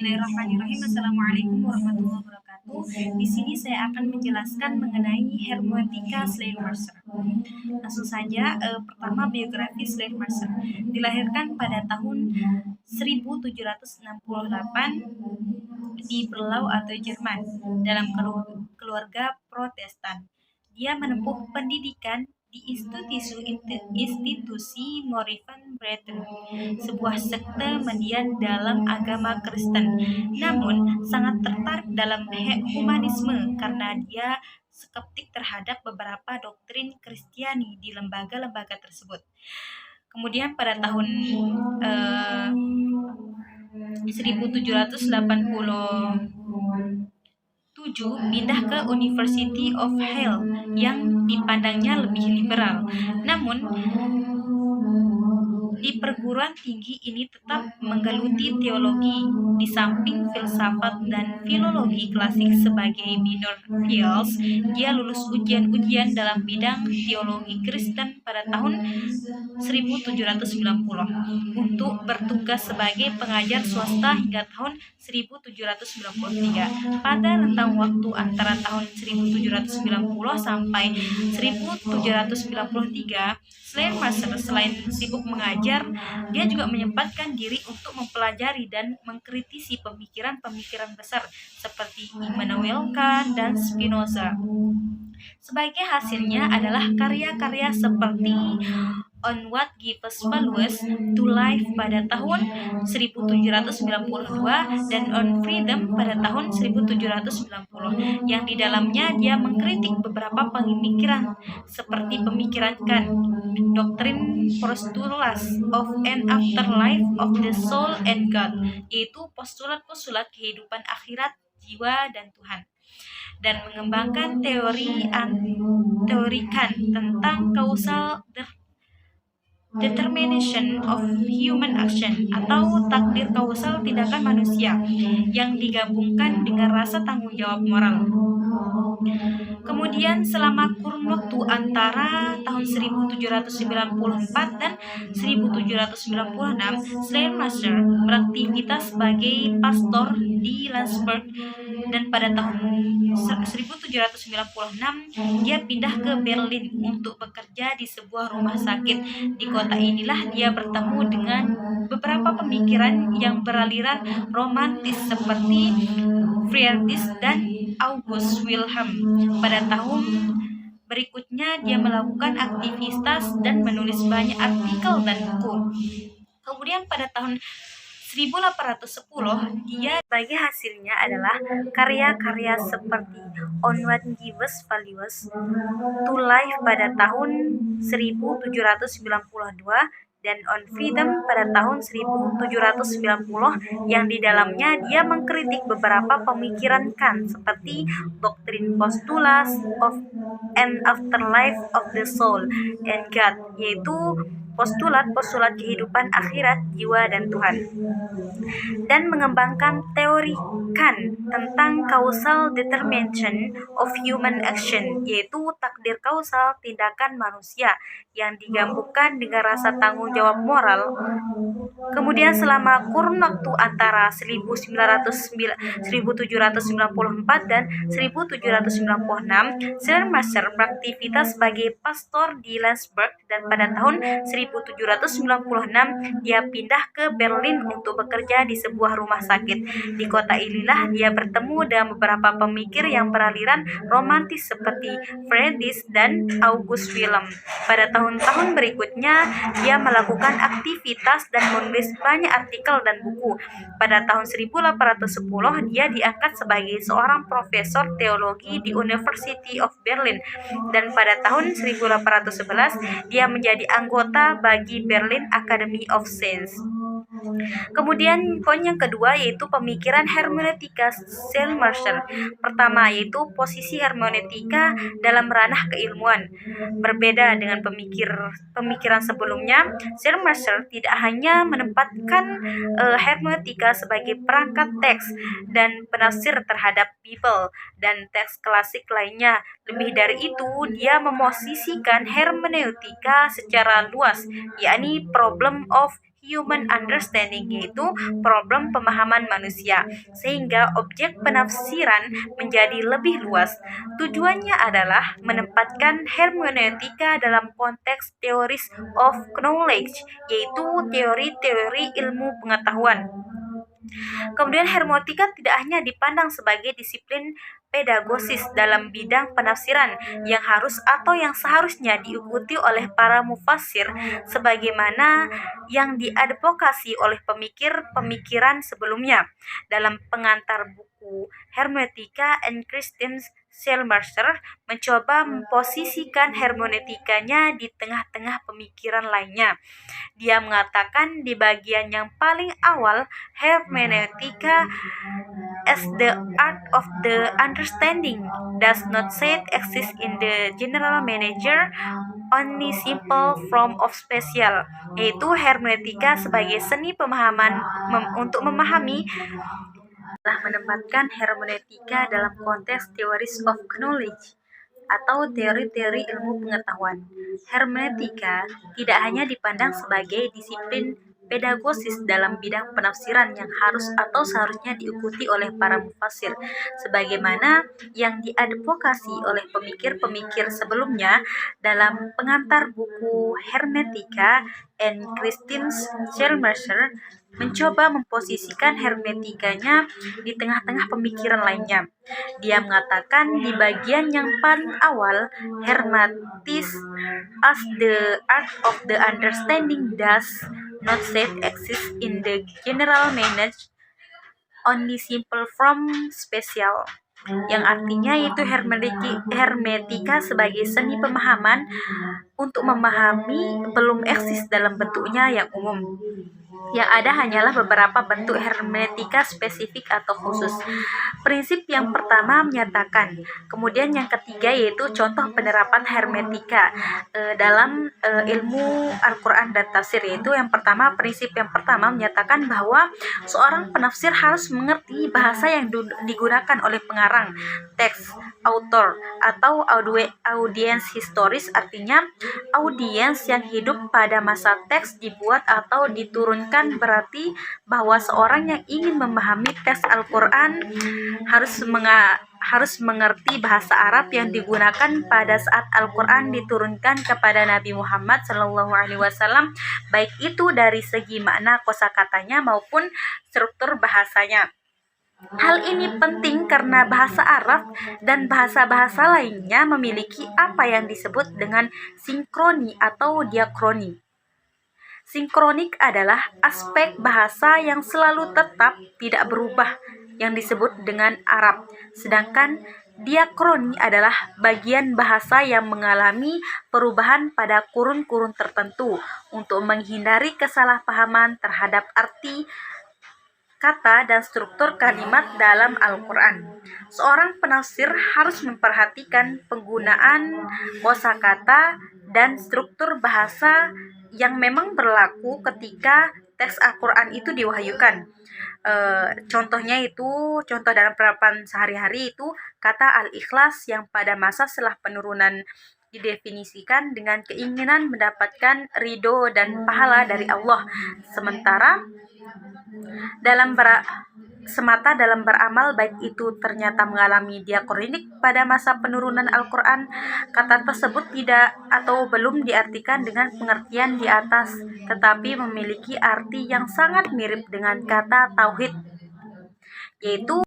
Bismillahirrahmanirrahim. Assalamualaikum warahmatullahi wabarakatuh. Di sini saya akan menjelaskan mengenai hermeneutika Schleiermacher. Langsung saja, pertama biografi Schleiermacher. Dilahirkan pada tahun 1768 di Berlau atau Jerman dalam keluarga Protestan. Dia menempuh pendidikan di institusi Moravian-Brethren, sebuah sekte median dalam agama Kristen. Namun, sangat tertarik dalam humanisme karena dia skeptik terhadap beberapa doktrin Kristiani di lembaga-lembaga tersebut. Kemudian pada tahun 1787 pindah ke University of Halle yang dipandangnya lebih liberal. Namun di perguruan tinggi ini tetap menggeluti teologi di samping filsafat dan filologi klasik sebagai minor fields. Dia lulus ujian-ujian dalam bidang teologi Kristen pada tahun 1790 untuk bertugas sebagai pengajar swasta hingga tahun 1793. Pada rentang waktu antara tahun 1790 sampai 1793, Schleiermacher selain sibuk mengajar, dia juga menyempatkan diri untuk mempelajari dan mengkritisi pemikiran-pemikiran besar seperti Immanuel Kant dan Spinoza. Sebagai hasilnya adalah karya-karya seperti On What Gives Values to Life pada tahun 1792 dan On Freedom pada tahun 1790, yang di dalamnya dia mengkritik beberapa pemikiran seperti pemikiran Kant, doktrin postulats of an afterlife of the soul and God, yaitu postulat-postulat kehidupan akhirat, jiwa, dan Tuhan, dan mengembangkan teori Kant tentang causal determination of human action atau takdir kausal tindakan manusia yang digabungkan dengan rasa tanggung jawab moral. Kemudian selama kurun waktu antara tahun 1794 dan 1796, Schleiermacher beraktivitas sebagai pastor di Landsberg, dan pada tahun 1796 dia pindah ke Berlin untuk bekerja di sebuah rumah sakit. Di kota inilah dia bertemu dengan beberapa pemikiran yang beraliran romantis seperti Friedrich dan August Wilhelm. Pada tahun berikutnya dia melakukan aktivitas dan menulis banyak artikel dan buku. Kemudian pada tahun 1810 dia sebagai hasilnya adalah karya-karya seperti On What Gives Values to Life pada tahun 1792 dan On Freedom pada tahun 1790, yang di dalamnya dia mengkritik beberapa pemikiran Kant seperti doktrin postulats of an afterlife of the soul and God, yaitu postulat-postulat kehidupan akhirat, jiwa, dan Tuhan, dan mengembangkan teori Kant tentang causal determination of human action, yaitu takdir kausal tindakan manusia yang digabungkan dengan rasa tanggung jawab moral. Kemudian selama kurun waktu antara 1794 dan 1796, Schleiermacher beraktivitas sebagai pastor di Landsberg, dan pada tahun 1796 dia pindah ke Berlin untuk bekerja di sebuah rumah sakit. Di kota inilah dia bertemu dengan beberapa pemikir yang beraliran romantis seperti Friedrich dan August Wilhelm. Pada tahun-tahun berikutnya dia melakukan aktivitas dan menulis banyak artikel dan buku. Pada tahun 1810 dia diangkat sebagai seorang profesor teologi di University of Berlin, dan pada tahun 1811 dia menjadi anggota bagi Berlin Academy of Science. Kemudian poin yang kedua yaitu pemikiran hermeneutika Schleiermacher. Pertama yaitu posisi hermeneutika dalam ranah keilmuan. Berbeda dengan pemikiran sebelumnya, Schleiermacher tidak hanya menempatkan hermeneutika sebagai perangkat teks dan penafsir terhadap Bible dan teks klasik lainnya. Lebih dari itu, dia memosisikan hermeneutika secara luas, yakni problem of human understanding, yaitu problem pemahaman manusia, sehingga objek penafsiran menjadi lebih luas. Tujuannya adalah menempatkan hermeneutika dalam konteks theories of knowledge, yaitu teori-teori ilmu pengetahuan. Kemudian hermeneutika tidak hanya dipandang sebagai disiplin pedagosis dalam bidang penafsiran yang harus atau yang seharusnya diikuti oleh para mufassir sebagaimana yang diadvokasi oleh pemikir-pemikiran sebelumnya. Dalam pengantar buku Hermeneutika and Christian Schleiermacher mencoba memposisikan hermeneutikanya di tengah-tengah pemikiran lainnya. Dia mengatakan di bagian yang paling awal, hermeneutika as the art of the understanding does not say exist in the general manager, only simple form of special, yaitu hermeneutika sebagai seni pemahaman untuk memahami telah menempatkan hermeneutika dalam konteks theories of knowledge atau teori-teori ilmu pengetahuan. Hermeneutika tidak hanya dipandang sebagai disiplin pedagosis dalam bidang penafsiran yang harus atau seharusnya diikuti oleh para mufassir, sebagaimana yang diadvokasi oleh pemikir-pemikir sebelumnya. Dalam pengantar buku Hermeneutika and Christian Schleiermacher mencoba memposisikan hermeneutikanya di tengah-tengah pemikiran lainnya. Dia mengatakan di bagian yang paling awal, hermetis as the art of the understanding does not set exist in the general manage, only simple from special, yang artinya itu hermeneutika sebagai seni pemahaman untuk memahami belum eksis dalam bentuknya yang umum. Yang ada hanyalah beberapa bentuk hermeneutika spesifik atau khusus. Prinsip yang pertama menyatakan, kemudian yang ketiga yaitu contoh penerapan hermeneutika dalam ilmu Al-Quran dan tafsir, yaitu yang pertama, prinsip yang pertama menyatakan bahwa seorang penafsir harus mengerti bahasa yang digunakan oleh pengarang, teks, author, atau audiens historis, artinya audiens yang hidup pada masa teks dibuat atau diturunkan. Berarti bahwa seorang yang ingin memahami teks Al-Quran harus mengerti bahasa Arab yang digunakan pada saat Al-Quran diturunkan kepada Nabi Muhammad SAW, baik itu dari segi makna kosakatanya maupun struktur bahasanya. Hal ini penting karena bahasa Arab dan bahasa-bahasa lainnya memiliki apa yang disebut dengan sinkroni atau diakroni. Sinkronik adalah aspek bahasa yang selalu tetap tidak berubah yang disebut dengan Arab, sedangkan diakroni adalah bagian bahasa yang mengalami perubahan pada kurun-kurun tertentu untuk menghindari kesalahpahaman terhadap arti kata dan struktur kalimat dalam Al-Quran. Seorang penafsir harus memperhatikan penggunaan kosakata dan struktur bahasa yang memang berlaku ketika teks Al-Quran itu diwahyukan. Contoh dalam penerapan sehari-hari itu kata al-ikhlas yang pada masa setelah penurunan didefinisikan dengan keinginan mendapatkan ridho dan pahala dari Allah, semata dalam beramal, baik itu ternyata mengalami diakronik pada masa penurunan Al-Quran. Kata tersebut tidak atau belum diartikan dengan pengertian di atas, tetapi memiliki arti yang sangat mirip dengan kata tauhid, yaitu